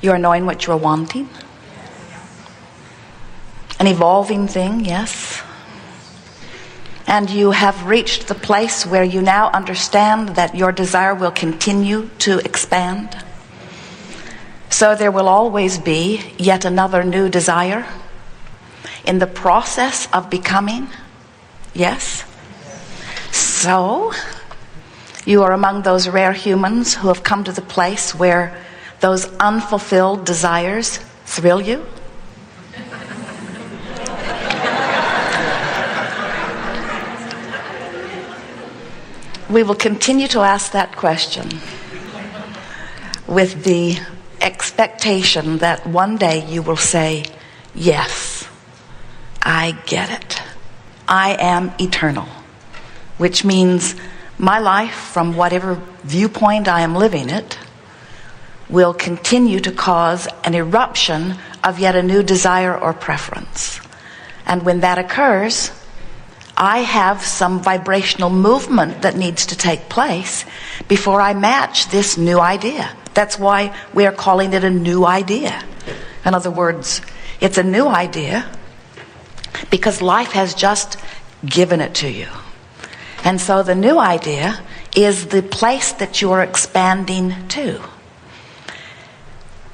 You are knowing what you are wanting. An evolving thing, yes. And you have reached the place where you now understand that your desire will continue to expand. So there will always be yet another new desire in the process of becoming. Yes? So, you are among those rare humans who have come to the place where those unfulfilled desires thrill you. We will continue to ask that question with the expectation that one day you will say, yes, I get it. I am eternal, which means my life, from whatever viewpoint I am living it, will continue to cause an eruption of yet a new desire or preference. And when that occurs, I have some vibrational movement that needs to take place before I match this new idea. That's why we are calling it a new idea. In other words, it's a new idea because life has just given it to you. And so the new idea is the place that you are expanding to.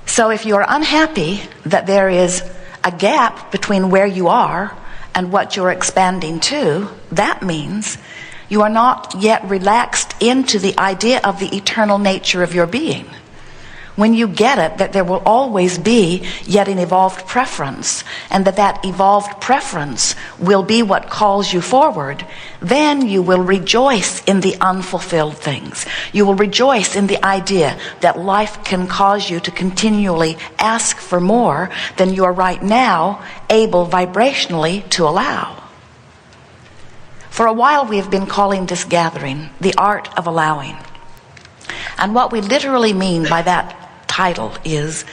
So if you are unhappy that there is a gap between where you are and what you're expanding to, that means you are not yet relaxed into the idea of the eternal nature of your being. When you get it, that there will always be yet an evolved preference, and that evolved preference will be what calls you forward, then you will rejoice in the unfulfilled things. You will rejoice in the idea that life can cause you to continually ask for more than you are right now able vibrationally to allow. For a while we have been calling this gathering the art of allowing. And what we literally mean by that title is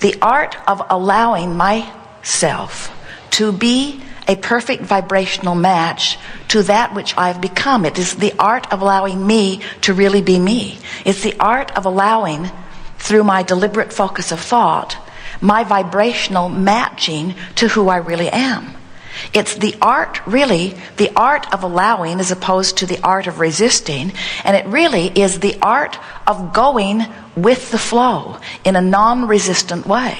the art of allowing myself to be a perfect vibrational match to that which I've become. It is the art of allowing me to really be me. It's the art of allowing, through my deliberate focus of thought, my vibrational matching to who I really am. It's the art, really, the art of allowing as opposed to the art of resisting. And it really is the art of going with the flow in a non-resistant way.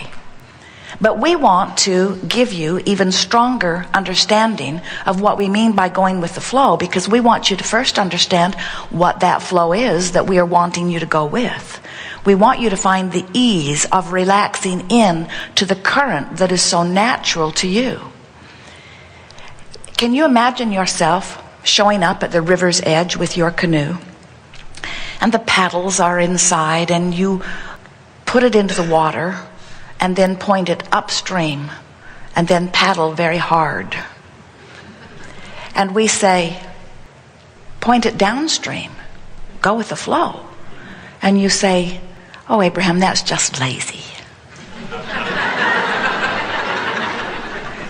But we want to give you even stronger understanding of what we mean by going with the flow, because we want you to first understand what that flow is that we are wanting you to go with. We want you to find the ease of relaxing in to the current that is so natural to you. Can you imagine yourself showing up at the river's edge with your canoe, and the paddles are inside, and you put it into the water and then point it upstream and then paddle very hard? And we say, point it downstream, go with the flow. And you say, oh, Abraham, that's just lazy.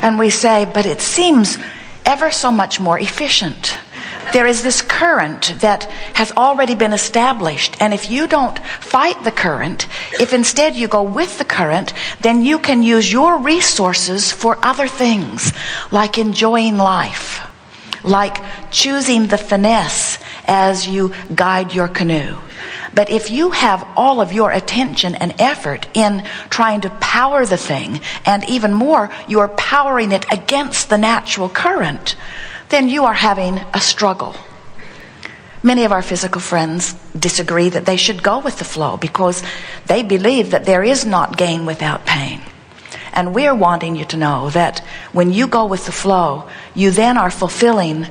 And we say, but it seems ever so much more efficient. There is this current that has already been established, and if you don't fight the current, if instead you go with the current, then you can use your resources for other things, like enjoying life, like choosing the finesse as you guide your canoe. But if you have all of your attention and effort in trying to power the thing, and even more, you are powering it against the natural current, then you are having a struggle. Many of our physical friends disagree that they should go with the flow because they believe that there is not gain without pain. And we're wanting you to know that when you go with the flow, you then are fulfilling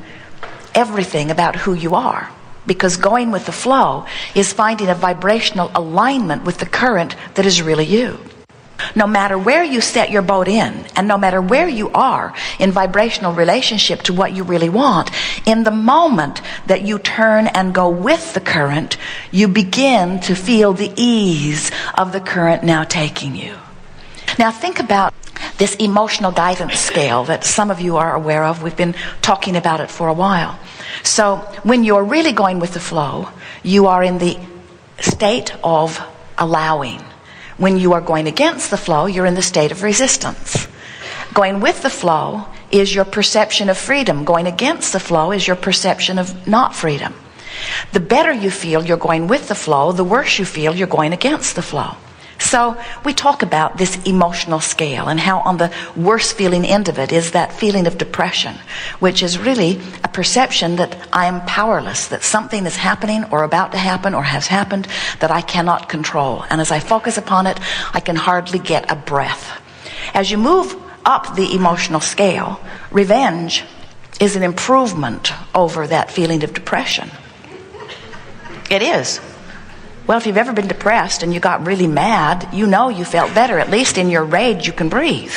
everything about who you are. Because going with the flow is finding a vibrational alignment with the current that is really you. No matter where you set your boat in, and no matter where you are in vibrational relationship to what you really want, in the moment that you turn and go with the current, you begin to feel the ease of the current now taking you. Now think about this emotional guidance scale that some of you are aware of. We've been talking about it for a while. So when you're really going with the flow, you are in the state of allowing, When you are going against the flow, you're in the state of resistance. Going with the flow is your perception of freedom. Going against the flow is your perception of not freedom. The better you feel you're going with the flow, the worse you feel you're going against the flow. So we talk about this emotional scale and how on the worst feeling end of it is that feeling of depression, which is really a perception that I am powerless, that something is happening or about to happen or has happened that I cannot control. And as I focus upon it, I can hardly get a breath. As you move up the emotional scale, revenge is an improvement over that feeling of depression. It is. Well, if you've ever been depressed and you got really mad, you know you felt better. At least in your rage you can breathe.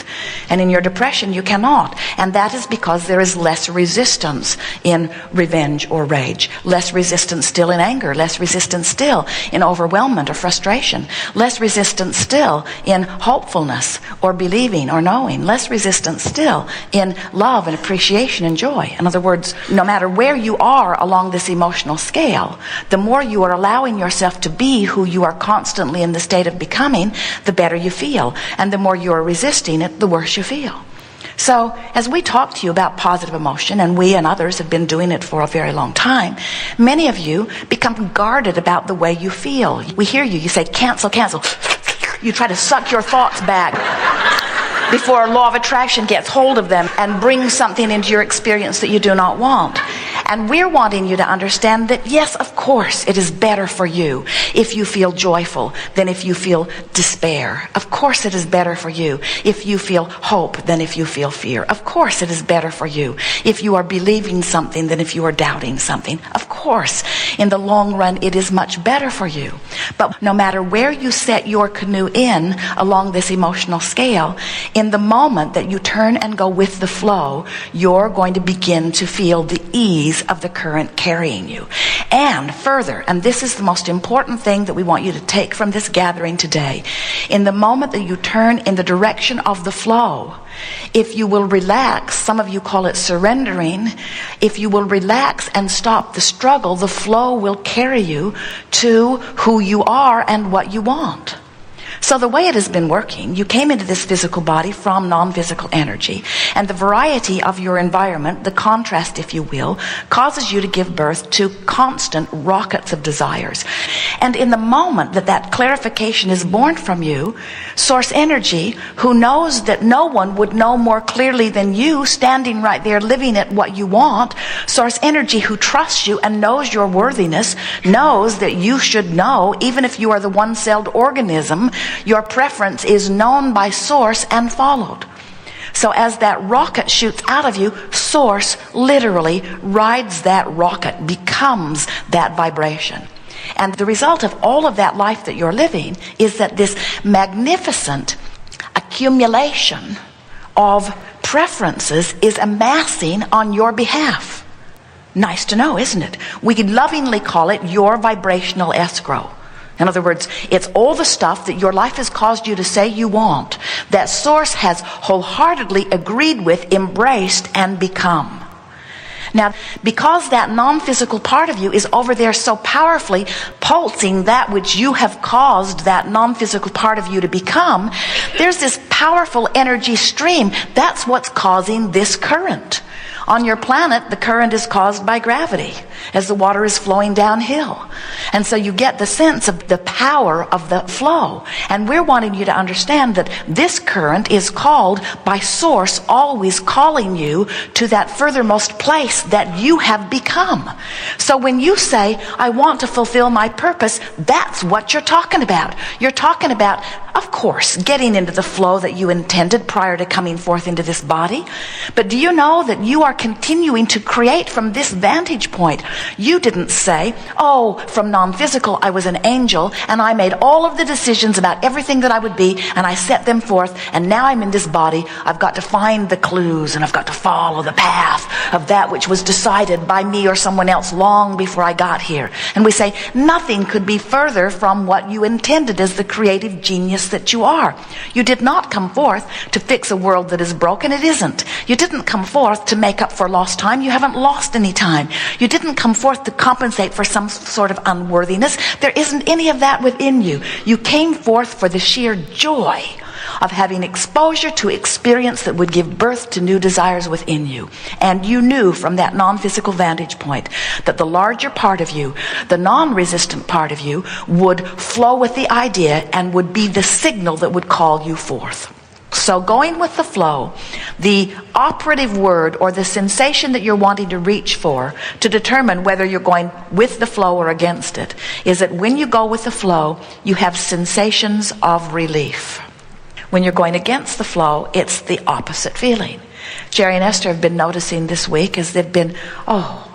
And in your depression you cannot. And that is because there is less resistance in revenge or rage. Less resistance still in anger. Less resistance still in overwhelmment or frustration. Less resistance still in hopefulness or believing or knowing. Less resistance still in love and appreciation and joy. In other words, no matter where you are along this emotional scale, the more you are allowing yourself to be who you are constantly in the state of becoming, the better you feel. And the more you are resisting it, the worse you feel. So as we talk to you about positive emotion, and we and others have been doing it for a very long time, many of you become guarded about the way you feel. We hear you, you say, cancel, cancel. You try to suck your thoughts back before law of attraction gets hold of them and brings something into your experience that you do not want. And we're wanting you to understand that, yes, of course, it is better for you if you feel joyful than if you feel despair. Of course it is better for you if you feel hope than if you feel fear. Of course it is better for you if you are believing something than if you are doubting something. Of course, in the long run, it is much better for you. But no matter where you set your canoe in along this emotional scale, in the moment that you turn and go with the flow, you're going to begin to feel the ease of the current carrying you. And further, and this is the most important thing that we want you to take from this gathering today, in the moment that you turn in the direction of the flow, if you will relax, some of you call it surrendering, if you will relax and stop the struggle, the flow will carry you to who you are and what you want. So the way it has been working, you came into this physical body from non-physical energy, and the variety of your environment, the contrast, if you will, causes you to give birth to constant rockets of desires. And in the moment that that clarification is born from you, source energy, who knows that no one would know more clearly than you, standing right there living at what you want, source energy who trusts you and knows your worthiness, knows that you should know, even if you are the one-celled organism, your preference is known by source and followed. So as that rocket shoots out of you, source literally rides that rocket, becomes that vibration. And the result of all of that life that you're living is that this magnificent accumulation of preferences is amassing on your behalf. Nice to know, isn't it? We could lovingly call it your vibrational escrow. In other words, it's all the stuff that your life has caused you to say you want, that source has wholeheartedly agreed with, embraced, and become. Now, because that non-physical part of you is over there so powerfully pulsing that which you have caused that non-physical part of you to become, there's this powerful energy stream. That's what's causing this current. On your planet, the current is caused by gravity as the water is flowing downhill. And so you get the sense of the power of the flow. And we're wanting you to understand that this current is called by source, always calling you to that furthermost place that you have become. So when you say, I want to fulfill my purpose, that's what you're talking about. You're talking about, of course, getting into the flow that you intended prior to coming forth into this body. But do you know that you are continuing to create from this vantage point? You didn't say, oh, from non-physical I was an angel and I made all of the decisions about everything that I would be and I set them forth, and now I'm in this body. I've got to find the clues and I've got to follow the path of that which was decided by me or someone else long before I got here. And we say nothing could be further from what you intended as the creative genius that that you are. You did not come forth to fix a world that is broken. It isn't. You didn't come forth to make up for lost time. You haven't lost any time. You didn't come forth to compensate for some sort of unworthiness. There isn't any of that within you. You came forth for the sheer joy of having exposure to experience that would give birth to new desires within you. And you knew from that non-physical vantage point that the larger part of you, the non-resistant part of you, would flow with the idea and would be the signal that would call you forth. So going with the flow, the operative word or the sensation that you're wanting to reach for to determine whether you're going with the flow or against it, is that when you go with the flow, you have sensations of relief. When you're going against the flow, it's the opposite feeling. Jerry and Esther have been noticing this week as they've been,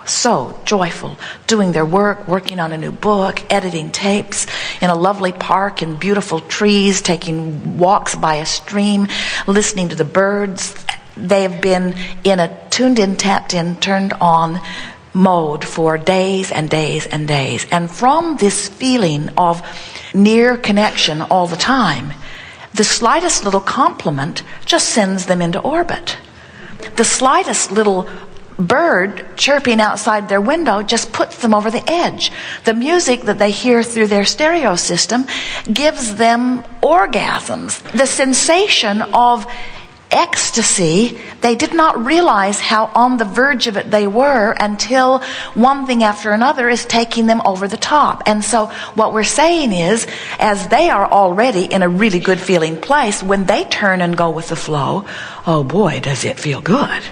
so joyful, doing their work, working on a new book, editing tapes, in a lovely park in beautiful trees, taking walks by a stream, listening to the birds. They've been in a tuned-in, tapped-in, turned-on mode for days and days and days. And from this feeling of near connection all the time, the slightest little compliment just sends them into orbit. The slightest little bird chirping outside their window just puts them over the edge. The music that they hear through their stereo system gives them orgasms. The sensation of ecstasy, they did not realize how on the verge of it they were until one thing after another is taking them over the top. And so what we're saying is, as they are already in a really good feeling place, when they turn and go with the flow, oh boy, does it feel good.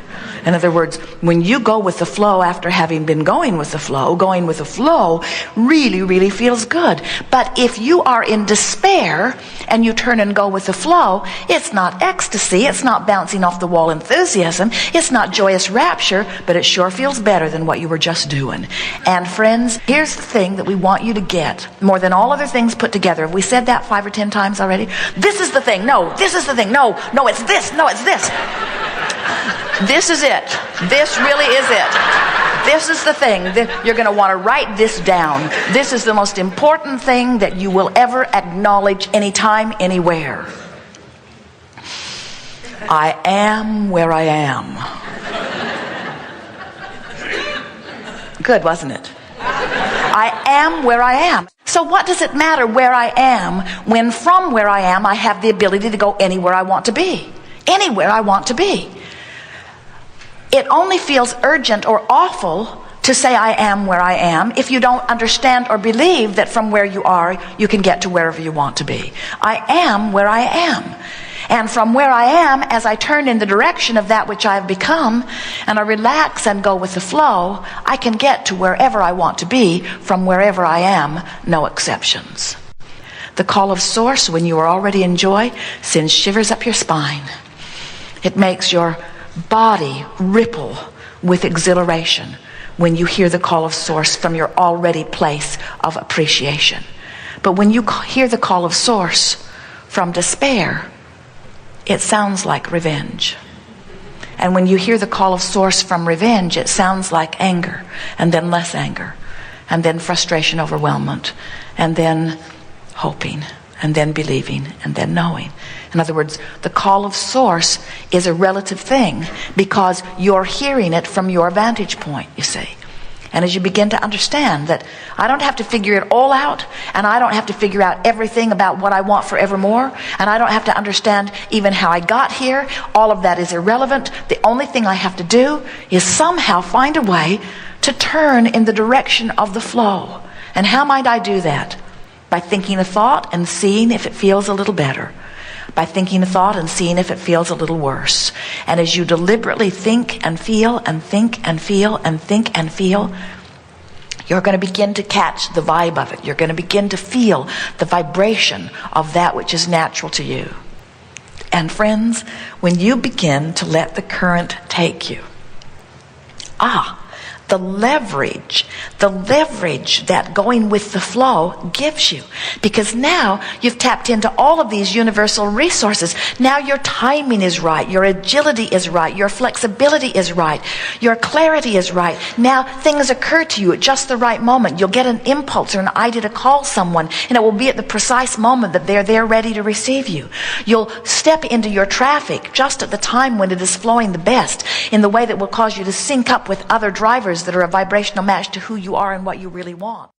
In other words, when you go with the flow after having been going with the flow really, really feels good. But if you are in despair and you turn and go with the flow, it's not ecstasy, it's not bouncing off the wall enthusiasm, it's not joyous rapture, but it sure feels better than what you were just doing. And friends, here's the thing that we want you to get, more than all other things put together. Have we said that 5 or 10 times already? This is the thing. No, this is the thing. No, it's this. No, it's this. This is it. This really is it. This is the thing. You're going to want to write this down. This is the most important thing that you will ever acknowledge anytime, anywhere. I am where I am. Good, wasn't it? I am where I am. So what does it matter where I am when from where I am I have the ability to go anywhere I want to be? Anywhere I want to be. It only feels urgent or awful to say I am where I am if you don't understand or believe that from where you are, you can get to wherever you want to be. I am where I am. And from where I am, as I turn in the direction of that which I have become, and I relax and go with the flow, I can get to wherever I want to be from wherever I am, no exceptions. The call of Source, when you are already in joy, sends shivers up your spine. It makes your body ripple with exhilaration when you hear the call of Source from your already place of appreciation. But when you hear the call of Source from despair, it sounds like revenge. And when you hear the call of Source from revenge, it sounds like anger, and then less anger, and then frustration, overwhelmment, and then hoping, and then believing, and then knowing. In other words, the call of Source is a relative thing because you're hearing it from your vantage point, you see. And as you begin to understand that I don't have to figure it all out, and I don't have to figure out everything about what I want forevermore, and I don't have to understand even how I got here, all of that is irrelevant. The only thing I have to do is somehow find a way to turn in the direction of the flow. And how might I do that? By thinking a thought and seeing if it feels a little better. By thinking a thought and seeing if it feels a little worse. And as you deliberately think and feel and think and feel and think and feel, you're going to begin to catch the vibe of it. You're going to begin to feel the vibration of that which is natural to you. And friends, when you begin to let the current take you, the leverage that going with the flow gives you. Because now you've tapped into all of these universal resources. Now your timing is right, your agility is right, your flexibility is right, your clarity is right. Now things occur to you at just the right moment. You'll get an impulse or an idea to call someone, and it will be at the precise moment that they're there ready to receive you. You'll step into your traffic just at the time when it is flowing the best, in the way that will cause you to sync up with other drivers that are a vibrational match to who you are and what you really want.